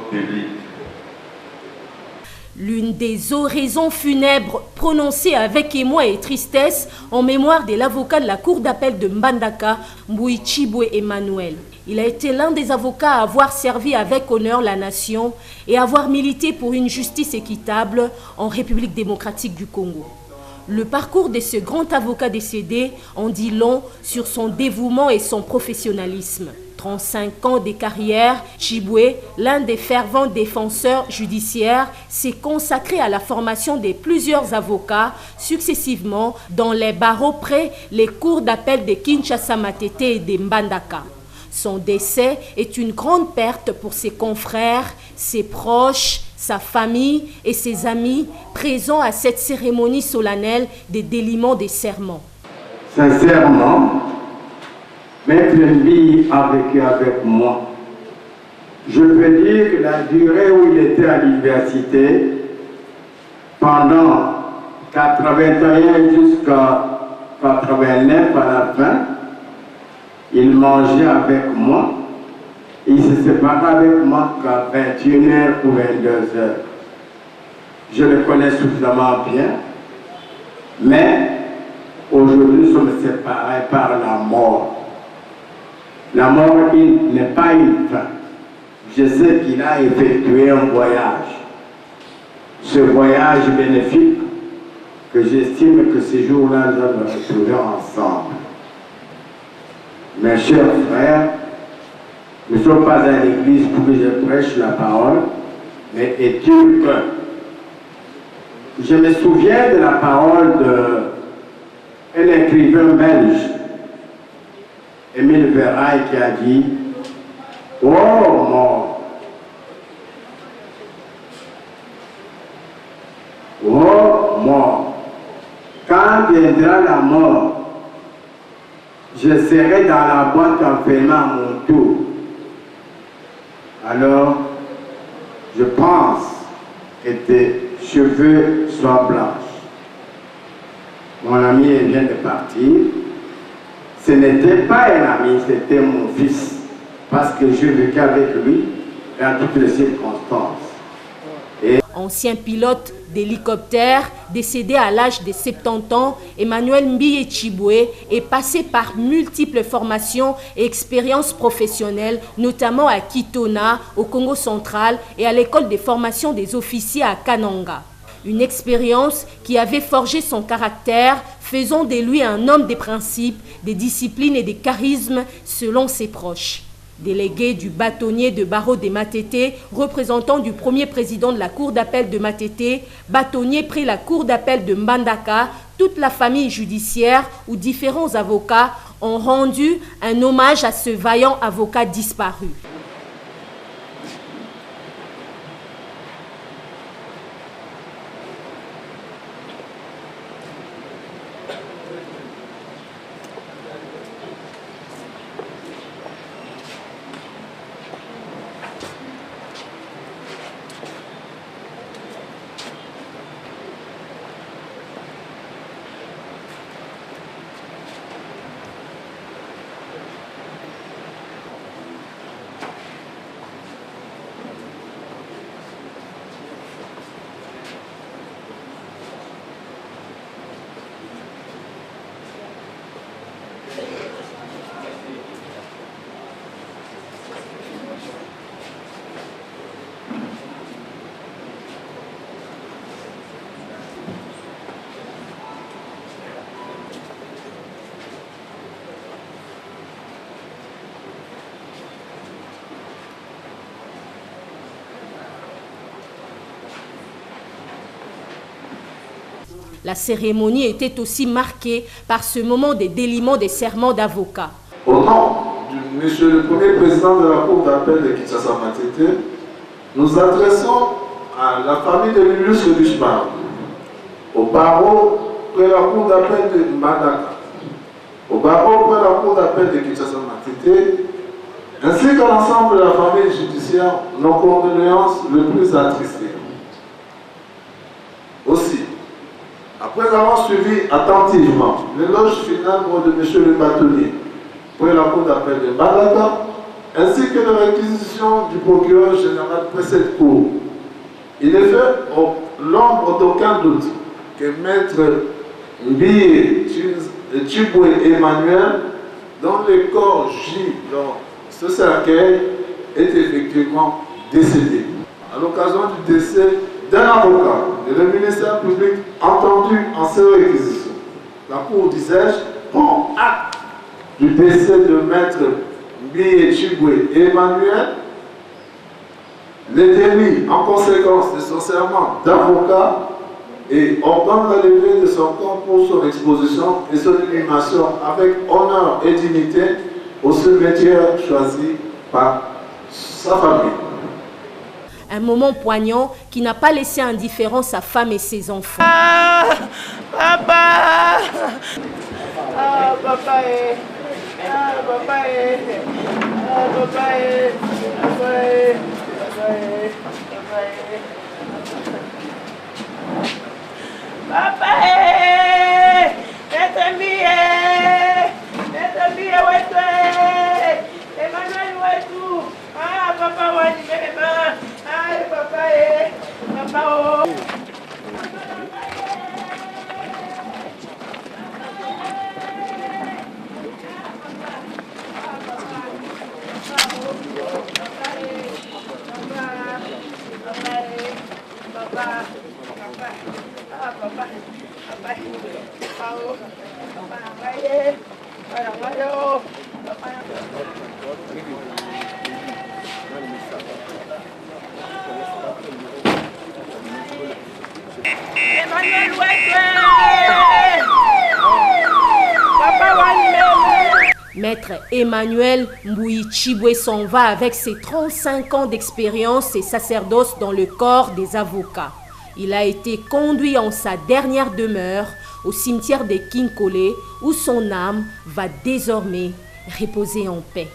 public. L'une des oraisons funèbres prononcées avec émoi et tristesse en mémoire de l'avocat de la cour d'appel de Mbandaka, Mbui Chibwe Emmanuel. Il a été l'un des avocats à avoir servi avec honneur la nation et avoir milité pour une justice équitable en République démocratique du Congo. Le parcours de ce grand avocat décédé en dit long sur son dévouement et son professionnalisme. 35 ans de carrière, Chibwe, l'un des fervents défenseurs judiciaires, s'est consacré à la formation de plusieurs avocats successivement dans les barreaux près les cours d'appel de Kinshasa Matete et de Mbandaka. Son décès est une grande perte pour ses confrères, ses proches, sa famille et ses amis présents à cette cérémonie solennelle de déliement des serments. Sincèrement, Maître Mbi a vécu avec moi. Je peux dire que la durée où il était à l'université, pendant 81 jusqu'à 89 à la fin, il mangeait avec moi. Il se séparait avec moi qu'à 21h ou 22h. Je le connais suffisamment bien, mais aujourd'hui nous sommes séparés par la mort. La mort n'est pas une fin. Je sais qu'il a effectué un voyage. Ce voyage bénéfique que j'estime que ces jours-là nous allons retrouver ensemble. Mes chers frères, nous ne sommes pas à l'église pour que je prêche la parole, mais est-il que je me souviens de la parole d'un écrivain belge, Émile Verraille, qui a dit « Oh mort, oh mort, quand viendra la mort, je serai dans la boîte enfermée à mon tour. » Alors, je pense que tes cheveux soient blancs. Mon ami vient de partir. Ce n'était pas un ami, c'était mon fils. Parce que je vécu avec lui dans toutes les circonstances. Ancien pilote d'hélicoptère, décédé à l'âge de 70 ans, Emmanuel Mbi Chibwe est passé par multiples formations et expériences professionnelles, notamment à Kitona, au Congo central, et à l'école de formation des officiers à Kananga. Une expérience qui avait forgé son caractère, faisant de lui un homme des principes, des disciplines et des charismes selon ses proches. Délégué du bâtonnier de barreau de Matete, représentant du premier président de la cour d'appel de Matete, bâtonnier près la cour d'appel de Mbandaka, toute la famille judiciaire ou différents avocats ont rendu un hommage à ce vaillant avocat disparu. La cérémonie était aussi marquée par ce moment de déliement des serments d'avocats. Au nom de Monsieur le Premier Président de la Cour d'appel de Kinshasa Matete, nous adressons à la famille de l'illustre Dushman, au barreau de la Cour d'appel de Mbandaka, au barreau de la Cour d'appel de Kinshasa Matete, ainsi qu'à l'ensemble de la famille judiciaire, nos condoléances le plus attristées. Aussi, après avoir suivi attentivement l'éloge funèbre de M. le bâtonnier pour la cour d'appel de Mbandaka, ainsi que de réquisition du procureur général près cette cour. Il est fait l'ombre d'aucun doute que Maître Mbiye Chibwe Emmanuel, dont le corps gît dans ce cercueil, est effectivement décédé. À l'occasion du décès d'un avocat et le ministère public entendu en ces réquisitions, la Cour disais-je prend acte du décès de Maître Mbiye Chibwe Emmanuel, les délits en conséquence de son serment d'avocat et ordonne la levée de son corps pour son exposition et son inhumation avec honneur et dignité au cimetière choisi par sa famille. Un moment poignant qui n'a pas laissé indifférent sa femme et ses enfants. Ah, papa! Ah, papa! Ah, papa! Ah, papa! Papa! Maître Mbiye wetu! Emmanuel wetu! Ah, papa wani mema! Ah, papa! Papa oh! Emmanuel Maître Emmanuel Mbiye Chibwe s'en va avec ses 35 ans d'expérience et sacerdoce dans le corps des avocats. Il a été conduit en sa dernière demeure au cimetière des Kinkole où son âme va désormais reposer en paix.